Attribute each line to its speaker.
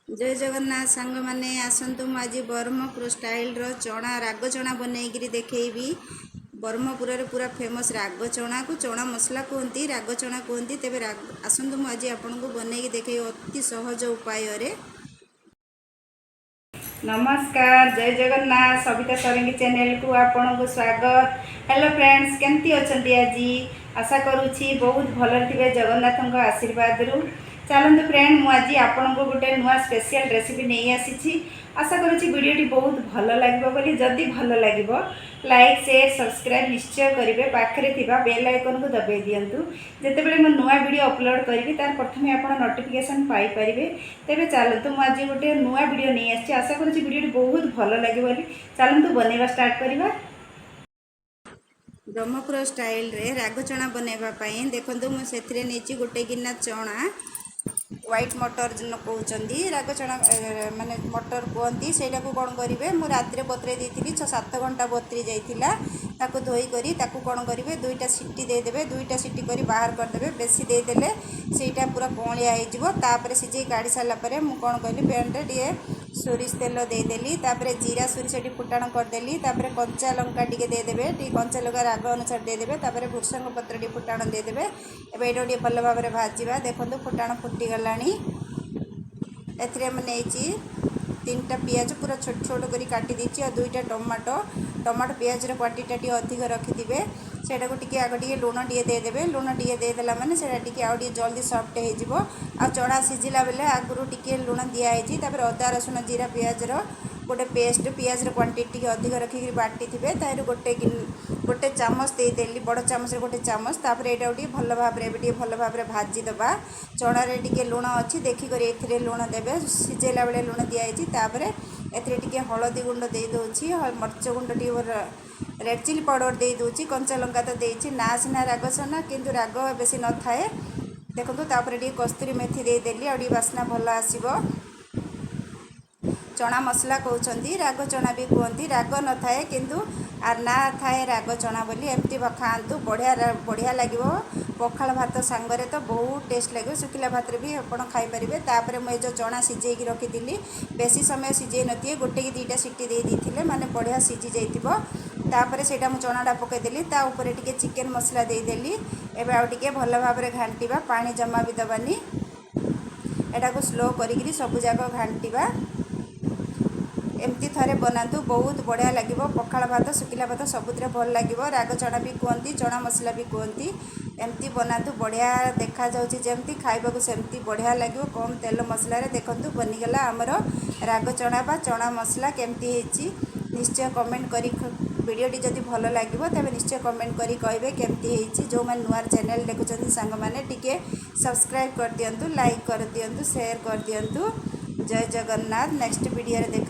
Speaker 1: जय जगन्नाथ सांग माने आसतु आज ब्रह्मपुर स्टाइल रो चना राग चना बनईकरी देखी ब्रह्मपुर पूरा फेमस राग चना को चना मसला कहती राग चना कहती तेरे आसतु आज आपन को बनई देखे अति सहज उपाय रे। नमस्कार जय जगन्नाथ सविता सरंगी चैनल को आपन को स्वागत। हेलो फ्रेंड्स केमती अच्छी आज आशा करुँची बहुत भल थे जगन्नाथ आशीर्वाद रु। चलते फ्रेंड मुझे आपन को गोटे नुआ स्पेशल रेसिपी नहीं आसी आशा करुँची वीडियोटी बहुत भल लगे जदि भल लगे लाइक शेयर सब्सक्राइब निश्चय करेंगे पाखे थी बेल आइकन को दबाई दिंतु जितेबाला मैं नुआ वीडियो अपलोड करी तार प्रथम आप नोटिफिकेशन पाइपर तेरे चलतु मुझे गोटे नुआ वीडियो नहीं आसी आशा करुँची वीडियोटी बहुत भल लगे चलतु बनइबा स्टार्ट करवा। ब्रह्मपुर स्टाइल रे राग चना बनवाई देखो मुझे नहीं गोटे गिना चना व्हाइट मटर जो कहते राग चना माने मटर कहती से कौन करेंगे मुझे रात बतरे दी 6-7 घंटा बतरी जाता धोईक कौन करेंगे दुईटा सीटी देदेवे दुईटा सीटी कर बाहर करदे बेसी देदेले सेटा पूरा कौलिया होपर सीझे काढ़ी सारापर मुझे कौन कली पैन टे सोरिष तेल देदेली जीरा सोरिष फुटाण करदेली कंचा लंका टे देदेवे कंचा लंका राग अनुसार देदेवे भृषंग पत्र टे फुटाण देदेवे एवं ये भल भाव में भाजवा देखो फुटाण फुटीगला नहीं 3टा पियाज पूरा छोट छोट कर काटी देची और 2टा टमाटो पियाज क्वांटिटी टी अधिक रखिथे से आगे टे लुण टे देदेवे लुण टे देदेला मैंने से आउ जल्दी सफ्ट हो चना सीझिला बेले आगुरी टे लुण दिखाई अदा रसुण जीरा पियाज गोटे पेस्ट पियाज क्वांटिटी अधिक रखिक बाटी थे गोटे चामच देदेली बड़ चामच गोटे चामच यहाँ भल भाव में भल भाव में भाजीदबा चनारे टे लुण अच्छी देखिक लुण देवे सीझेला बेले लुण दिखाई एथे हलदी गुंड दे दूची मर्च गुंड टी रेड चिली पाउडर दे दूची कंचा लंका तो देची ना सीना राग चना किंतु राग बेसी न थाए देखो टे कस्तूरी मेथी देदेली आ बास्ना भल आसो चना मसला कहते राग चना भी कहती राग न थाए किंतु आर ना थाए राग चना बोली एमती खातु बढ़िया लगे पखाल भात सांगरे तो बहुत टेस्ट लगे शुखिला भात भी आप खाईपारे तापर मुझे जो चना सीझे रखी बेसी समय सीझे नी गोटे कि 2टा सीटी देते माने बढ़िया सीझी जापर से चनाटा पकईदेली तापर टे चिकेन मसला देदेली एवं आउे भल भाव में घाटा पानी जमा भी दबानी एटा को स्लो करी सबुजाक घाटा एमती थे बनातु बहुत बढ़िया लगे पखाल भात शुखिला भात सबुद भल लगे राग चना भी कहती चना मसला भी कहती एमती बनातु बढ़िया देखा जमी खाइबा सेमती बढ़िया लगे कम तेल मसला देखु बनीगला आमर राग चना बा चना मसला केमती निश्चय कमेंट करी वीडियोटी जदि भल लगे तेज निश्चय कमेंट करी कहे केमती जो मैंने नुआ चैनल देखुं सांग मैंने टिके सब्सक्राइब कर दिंतु लाइक कर दिंतु शेयर कर दिंतु। जय जगन्नाथ नेक्स्ट वीडियो देखा।